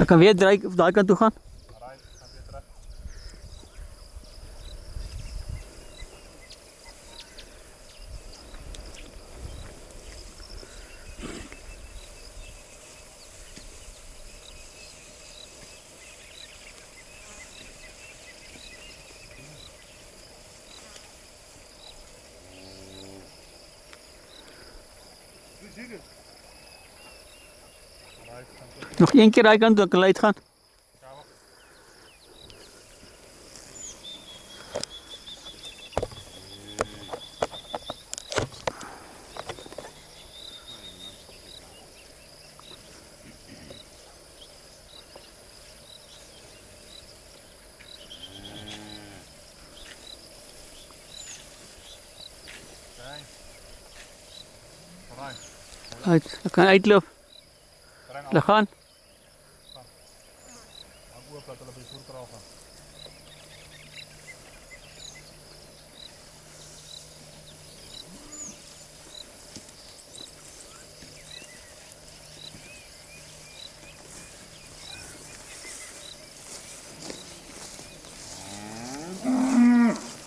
Dan kan weer daar kant toe gaan. Right, gaat weer terug. Right, gaan terug. Nog één keer daar kant, dan kan hij gaan. Ja, wacht. Kijk. Right. Uit, dan kan hij uitlopen. Breng Dan gaan. Maak oop dat hulle by die voerkraal gaan.